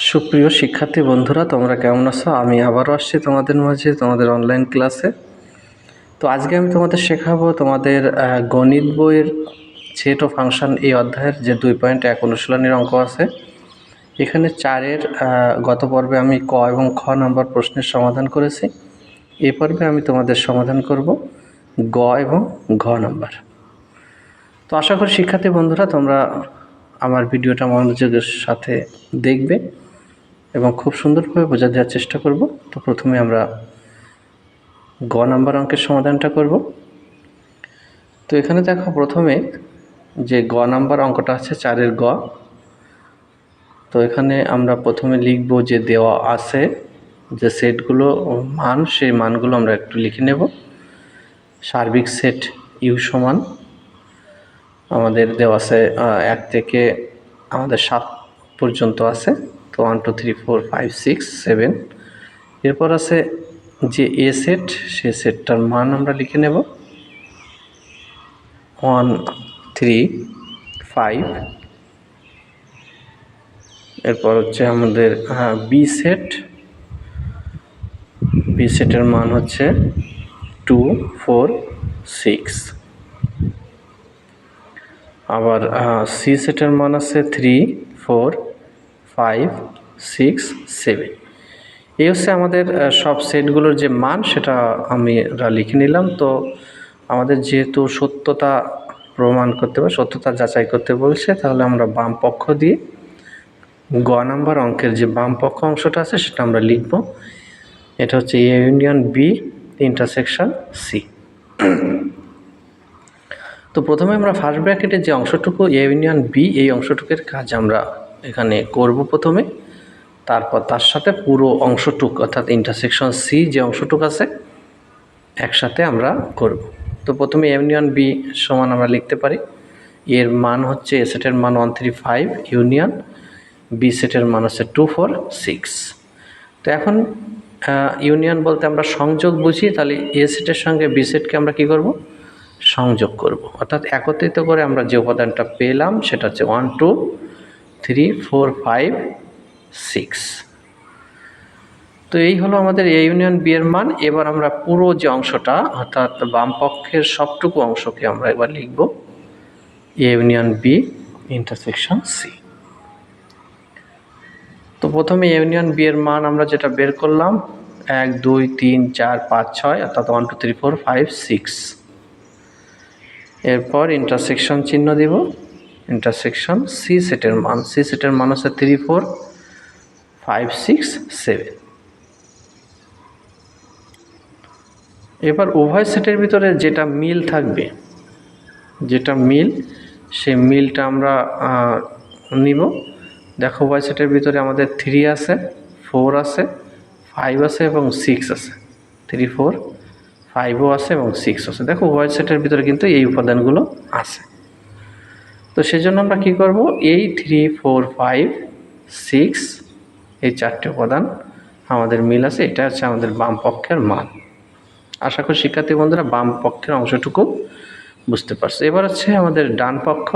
সুপ্রিয় শিক্ষার্থী বন্ধুরা, তোমরা কেমন আছো? আমি আবারও আসছি তোমাদের মাঝে তোমাদের অনলাইন ক্লাসে। তো আজকে আমি তোমাদের শেখাবো তোমাদের গণিত বইয়ের সেট ও ফাংশন এই অধ্যায়ের যে 2.1 অনুশীলনীর অঙ্ক আছে। এখানে 4-এর গত পর্বে আমি ক এবং খ নাম্বার প্রশ্নের সমাধান করেছি। এই পর্বে আমি তোমাদের সমাধান করব গ এবং ঘ নাম্বার। তো আশা করি শিক্ষার্থী বন্ধুরা তোমরা আমার ভিডিওটা মনোযোগের সাথে দেখবে এবং খুব সুন্দরভাবে বোঝা দেওয়ার চেষ্টা করব। তো প্রথমে আমরা গ নাম্বার অঙ্কের সমাধানটা করব। তো এখানে দেখো প্রথমে যে গ নাম্বার অঙ্কটা আছে 4-এর গ। তো এখানে আমরা প্রথমে লিখব যে দেওয়া আছে যে সেটগুলো মান, সেই মানগুলো আমরা একটু লিখে নেব। সার্বিক সেট ইউ সমান আমাদের দেওয়া আছে 1 থেকে আমাদের 7 পর্যন্ত আছে। তো 1 2 3 4 5 6 7। এরপর আছে যে এ সেট, সে সেটটার মান আমরা লিখে নেব 1 3 5। এরপর হচ্ছে আমাদের বি সেট, বি সেটের মান হচ্ছে 2 4 6। আবার সি সেটের মান আছে 3 4 5 6 7। এই হচ্ছে আমাদের সব সেটগুলোর যে মান, সেটা আমরা লিখে নিলাম। তো আমাদের যেহেতু সত্যতা প্রমাণ করতে বা সত্যতা যাচাই করতে বলছে, তাহলে আমরা বাম পক্ষ দিয়ে গ নাম্বার অঙ্কের যে বাম পক্ষ অংশটা আছে সেটা আমরা লিখব। এটা হচ্ছে A union B intersection C. তো প্রথমে আমরা ফার্স্ট ব্র্যাকেটের যে অংশটুকু এ ইউনিয়ন বি, এই অংশটুকুর কাজ আমরা এখানে করব প্রথমে। তারপর তার সাথে পুরো অংশটুকু অর্থাৎ ইন্টারসেকশন সি যে অংশটুকু আছে একসাথে আমরা করব। তো প্রথমে এ ইউনিয়ন বি সমান আমরা লিখতে পারি এর মান হচ্ছে এ সেটের মান 1 3 5 ইউনিয়ন বি সেটের মান হচ্ছে 2 4 6। তো এখন ইউনিয়ন বলতে আমরা সংযোগ বুঝি, তাহলে এ সেটের সঙ্গে বি সেটকে আমরা কি করব? সংযোগ করব। অর্থাৎ একত্রিত করে আমরা যে উপাদানটা পেলাম সেটা হচ্ছে 1 2 3 4 5 6। তো এই হলো আমাদের এ ইউনিয়ন বি এর মান। এবার আমরা পুরো যে অংশটা অর্থাৎ বাম পক্ষের সবটুকু অংশকে আমরা এবার লিখব A union B intersection C. তো প্রথমে এ ইউনিয়ন বি এর মান আমরা যেটা বের করলাম 1 2 3 4 5 6 অর্থাৎ 1 2 3 4 5 6। এরপর ইন্টারসেকশন চিহ্ন দেব, ইন্টারসেকশন সি সেটের মান, সি সেটের মান হচ্ছে 3 4 5 6 7। এবার উভয় সেটের ভিতরে যেটা মিল থাকবে, যেটা মিল, সেই মিলটা আমরা নিব। দেখো উভয় সেটের ভিতরে আমাদের 3 আছে, 4 আছে, 5 আছে এবং 6 আছে। 3 4 5ও আছে এবং 6 আছে। দেখো উভয় সেটের ভিতরে কিন্তু এই উপাদানগুলো আছে। তো সেজন্য আমরা কি করব? এই 3 4 5 6 এই 4টে উপাদান আমাদের মিল আছে। এটা হচ্ছে আমাদের বাম পক্ষের মান। আশা করি শিক্ষার্থী বন্ধুরা বাম পক্ষের অংশটুকু বুঝতে পারছে। এবার হচ্ছে আমাদের ডান পক্ষ,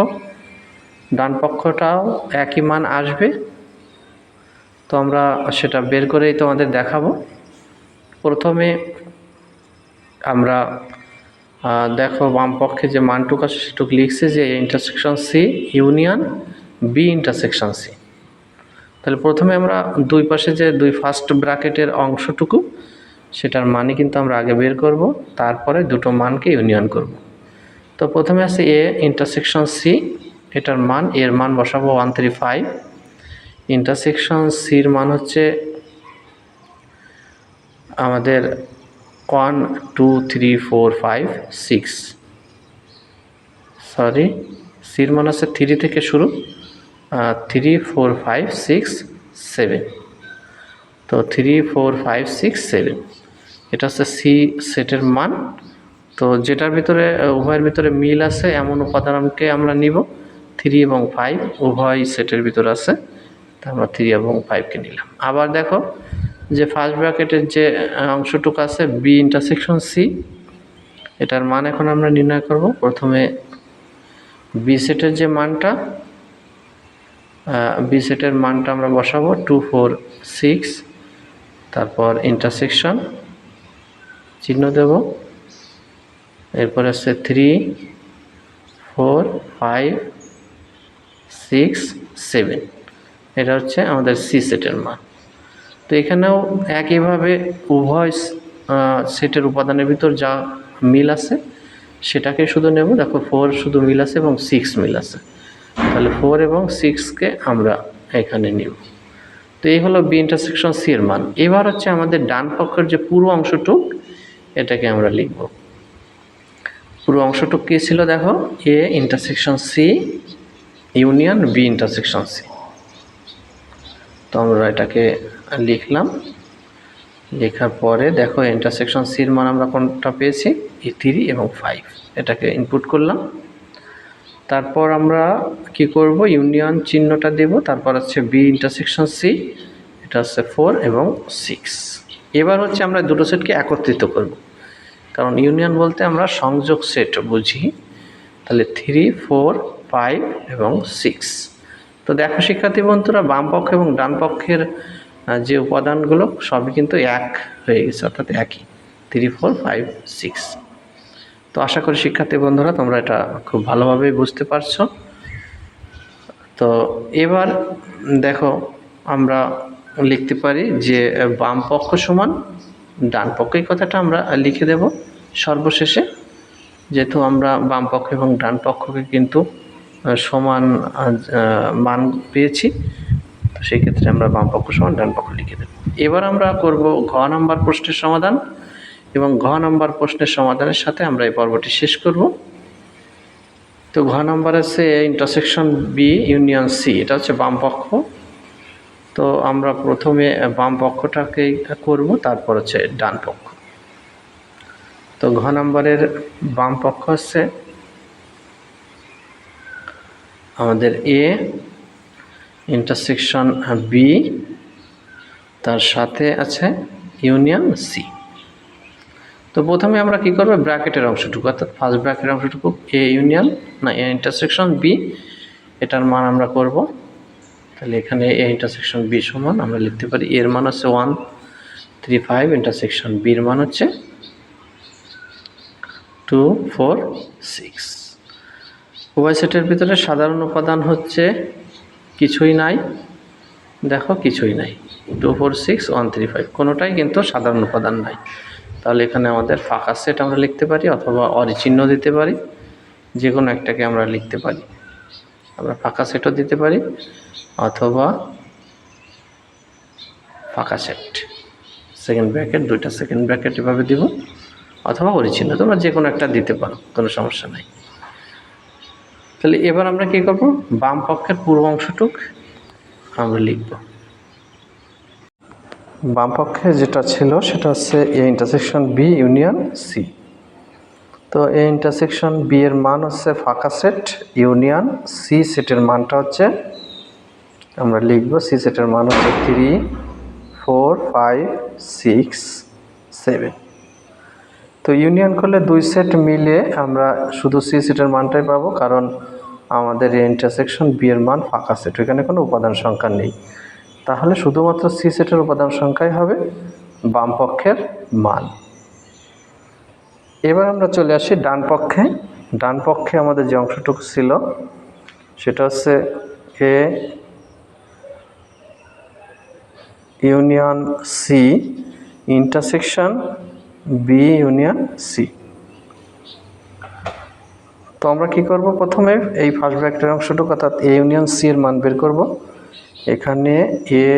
ডান পক্ষটাও একই মান আসবে। তো আমরা সেটা বের করেই তোমাদের দেখাবো। প্রথমে আমরা দেখো বাম পক্ষে যে মানটুকু আছে সেটুকু লিখছে যে intersection C union B intersection C. তাহলে প্রথমে আমরা দুই পাশে যে দুই ফার্স্ট ব্র্যাকেটের অংশটুকু সেটার মানই কিন্তু আমরা আগে বের করব, তারপরে দুটো মানকে ইউনিয়ন করব। তো প্রথমে আছে এ ইন্টারসেকশন সি, এটার মান, এর মান বসাবো 1 3 5। ইন্টারসেকশন সির মান হচ্ছে আমাদের 1 2 3 4 5 6। সরি, সির মান হচ্ছে 3 থেকে শুরু, 3 4 5 6 7। তো 3 4 5 6 7 এটা হচ্ছে সি সেটের মান। তো যেটার ভিতরে উভয়ের ভিতরে মিল আছে এমন উপাদানকে আমরা নিব। 3 এবং 5 উভয় সেটের ভিতরে আছে, তা আমরা 3 এবং 5কে নিলাম। আবার দেখো যে ফার্স্ট ব্র্যাকেটের যে অংশটুকু আছে বি ইন্টারসেকশন সি, এটার মান এখন আমরা নির্ণয় করব। প্রথমে বি সেটের যে মানটা বি সেটের মানটা আমরা বসাবো 2 4 6, তারপর ইন্টারসেকশন চিহ্ন দেব, এরপর আছে 3 4 5 6 7, এটা হচ্ছে আমাদের সি সেটের মান। তো এখানেও একইভাবে উভয় সেটের উপাদানের ভিতর যা মিল আছে সেটাকে শুধু নেব। দেখো 4 শুধু মিল আছে এবং 6 মিল আছে, তাহলে 4 এবং 6কে আমরা এখানে নিব। তো এই হলো বি ইন্টারসেকশন সি এর মান। এবার হচ্ছে আমাদের ডান পক্ষের যে পুরো অংশটুক এটাকে আমরা লিখব। পুরো অংশটুক কী ছিল দেখো, A intersection C union B intersection C. তো আমরা এটাকে লিখলাম, লেখার পরে দেখো ইন্টারসেকশন সির মান আমরা কোনটা পেয়েছি, 3 এবং 5, এটাকে ইনপুট করলাম। তারপর আমরা কি করব, ইউনিয়ন চিহ্নটা দেব, তারপর হচ্ছে বি ইন্টারসেকশন সি, এটা হচ্ছে 4 এবং 6। এবার হচ্ছে আমরা দুটো সেটকে একত্রিত করব, কারণ ইউনিয়ন বলতে আমরা সংযোগ সেট বুঝি। তাহলে 3 4 5 এবং 6। তো দেখো শিক্ষার্থী বন্ধুরা, বাম পক্ষ এবং ডান পক্ষের যে উপাদানগুলো সবই কিন্তু এক হয়ে গেছে, অর্থাৎ একই, 3 4 5 6। তো আশা করি শিক্ষার্থী বন্ধুরা তোমরা এটা খুব ভালোভাবেই বুঝতে পারছো। তো এবার দেখো আমরা লিখতে পারি যে বাম পক্ষ সমান ডান পক্ষ, এই কথাটা আমরা লিখে দেব সর্বশেষে, যেহেতু আমরা বাম পক্ষ এবং ডান পক্ষকে কিন্তু সমান মান পেয়েছি, তো সেই ক্ষেত্রে আমরা বাম পক্ষ সমান ডান পক্ষ লিখে দেব। এবার আমরা করব ঘ নাম্বার প্রশ্নের সমাধান, এবং ঘ নাম্বার প্রশ্নের সমাধানের সাথে আমরা এই পর্বটি শেষ করব। তো ঘ নাম্বার আছে ইন্টারসেকশন বি ইউনিয়ন সি, এটা হচ্ছে বাম পক্ষ। তো আমরা প্রথমে বাম পক্ষটাকে করব, তারপর হচ্ছে ডান পক্ষ। তো ঘ নাম্বারের বাম পক্ষ হচ্ছে আমাদের এ ইন্টারসেকশন বি, তার সাথে আছে ইউনিয়ন সি। তো প্রথমে আমরা কি করব, ব্র্যাকেটের অংশটুকু, অর্থাৎ ফার্স্ট ব্র্যাকেটের অংশটুকু এ ইউনিয়ন না এ ইন্টারসেকশন বি, এটার মান আমরা করব। তাহলে এখানে এ ইন্টারসেকশন বি সমান আমরা লিখতে পারি, এর মান হচ্ছে 1 3 5, ইন্টারসেকশন বির মান হচ্ছে 2 4 6। উভয় সেটের ভিতরে সাধারণ উপাদান হচ্ছে কিছুই নাই, দেখো কিছুই নাই, 2 4 6 1 3 5, কোনোটাই কিন্তু সাধারণ উপাদান নাই। তাহলে এখানে আমাদের ফাঁকা সেট আমরা লিখতে পারি, অথবা অরিচিহ্ন দিতে পারি, যে কোনো একটাকে আমরা লিখতে পারি। আমরা ফাঁকা সেটও দিতে পারি, অথবা ফাঁকা সেট, সেকেন্ড ব্র্যাকেট, দুইটা সেকেন্ড ব্র্যাকেট এভাবে দিব, অথবা অরিচিহ্ন, তোমরা যে কোনো একটা দিতে পারো, কোনো সমস্যা নাই। তাহলে এবার আমরা কি করব, বাম পক্ষের পুরো অংশটুক আমরা লিখব। বাম পক্ষে যেটা ছিল সেটা হচ্ছে A intersection B union C. তো এ ইন্টারসেকশন বি এর মান হচ্ছে ফাঁকা সেট, ইউনিয়ন সি সেটের মানটা হচ্ছে আমরা লিখব, সি সেটের মান হচ্ছে 3 4 5 6 7। তো ইউনিয়ন করলে দুই সেট মিলে আমরা শুধু সি সেটের মানটাই পাবো, কারণ আমাদের এ ইন্টারসেকশন বি এর মান ফাঁকা সেট, এখানে কোনো উপাদান সংখ্যা নেই। তাহলে শুধুমাত্র সি সেটের উপাদান সংখ্যাই হবে বাম পক্ষের মান। এবার আমরা চলে আসি ডান পক্ষে। ডান পক্ষে আমাদের যে অংশটুকু ছিল সেটা হচ্ছে A union C intersection B union C. তো আমরা কি করব, প্রথমে এই ফার্স্ট ব্র্যাকেটের অংশটুকু অর্থাৎ এ ইউনিয়ন সি এর মান বের করব। এখানে এ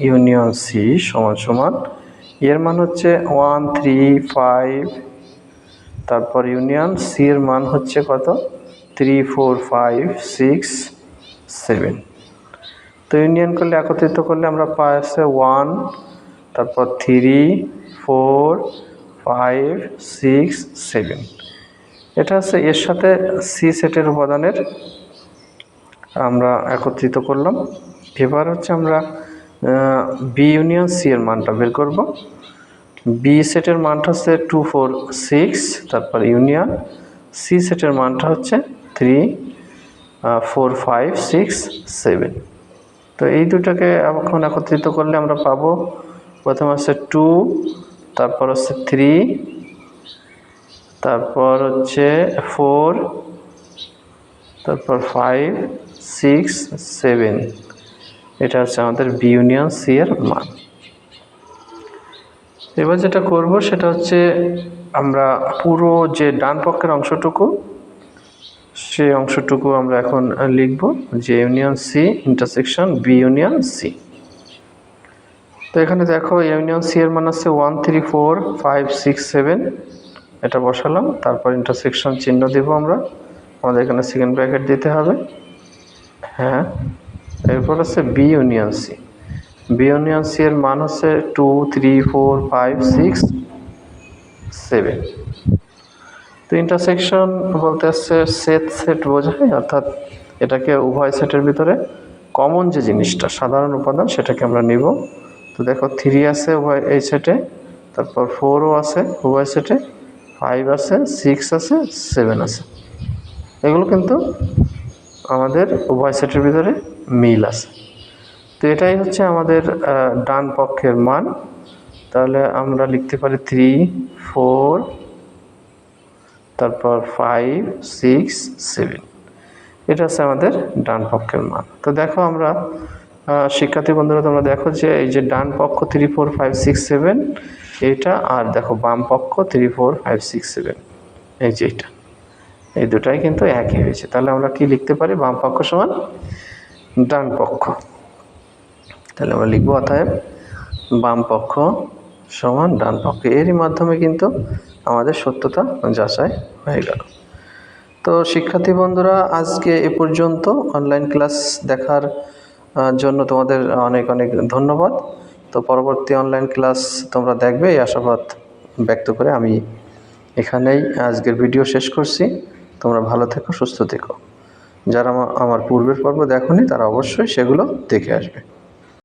ইউনিয়ন সি সমান সমান এর মান হচ্ছে 1 3 5, তারপর ইউনিয়ন সি এর মান হচ্ছে কত, 3 4 5 6 7। তো ইউনিয়ন করলে, একত্রিত করলে আমরা পাই আছে 1, তারপর 3 4 5 6 7। এটা হচ্ছে এর সাথে সি সেটের উপাদানের আমরা একত্রিত করলাম। এবার হচ্ছে আমরা বি ইউনিয়ন সি এর মানটা বের করব। বি সেটের মানটা হচ্ছে 2 4 6, তারপর ইউনিয়ন সি সেটের মানটা হচ্ছে 3 4 5 6 7। তো এই দুটাকে এখন একত্রিত করলে আমরা পাবো, প্রথমে হচ্ছে 2, তারপর হচ্ছে 3, তারপর হচ্ছে 4, তারপর 5, 6, 7। এটা হচ্ছে আমাদের বি ইউনিয়ন সি এর মান। এবার যেটা করব সেটা হচ্ছে আমরা পুরো যে ডান পক্ষের অংশটুকু, সেই অংশটুকু আমরা এখন লিখব যে union C intersection B union C. তো এখানে দেখো ইউনিয়ন সি এর মান আছে 1, 3, 4, 5, 6, 7। এটা বসালাম, তারপর ইন্টারসেকশন চিহ্ন দেব আমরা, আমাদের এখানে সেকেন্ড ব্র্যাকেট দিতে হবে। হ্যাঁ, এরপর আছে B union C. B union C এর মান হচ্ছে 2, 3, 4, 5, 6, 7। তো ইন্টারসেকশন বলতে আসছে সেট বোঝায়, অর্থাৎ এটাকে উভয় সেটের ভিতরে কমন যে জিনিসটা, সাধারণ উপাদান, সেটাকে আমরা নিব। তো দেখো 3 আছে উভয় এই সেটে, তারপর 4ও আছে উভয় সেটে, 5 আছে, 6 আছে, 7 আছে। এগুলো কিন্তু আমাদের উভয় সেটের ভিতরে মিল আছে। তো এটাই হচ্ছে আমাদের ডান পক্ষের মান। তাহলে আমরা লিখতে পারি 3, 4, তারপর 5, 6, 7। এটা হচ্ছে আমাদের ডান পক্ষের মান। তো দেখো আমরা শিক্ষার্থী বন্ধুরা, তোমরা দেখো যে এই যে ডান পক্ষ 3, 4, 5, 6, 7 এটা, আর দেখো বাম পক্ষ 3, 4, 5, 6, 7, এই যে এটা, এই দুটাই কিন্তু একই হয়েছে। তাহলে আমরা কি লিখতে পারি? বাম পক্ষ সমান ডান পক্ষ। তাহলে আমরা লিখবো অতএব বাম পক্ষ সমান ডান পক্ষ। এরই মাধ্যমে কিন্তু আমাদের সত্যতা যাচাই হয়ে গেল। তো শিক্ষার্থী বন্ধুরা, আজকে এ পর্যন্ত। অনলাইন ক্লাস দেখার জন্য তোমাদের অনেক অনেক ধন্যবাদ। তো পরবর্তী অনলাইন ক্লাস তোমরা দেখবে এই আশাবাদ ব্যক্ত করে আমি এখানেই আজকের ভিডিও শেষ করছি। তোমরা ভালো থেকো, সুস্থ থেকো। যারা আমার পূর্বের পর্ব দেখোনি তারা অবশ্যই সেগুলো দেখে আসবে।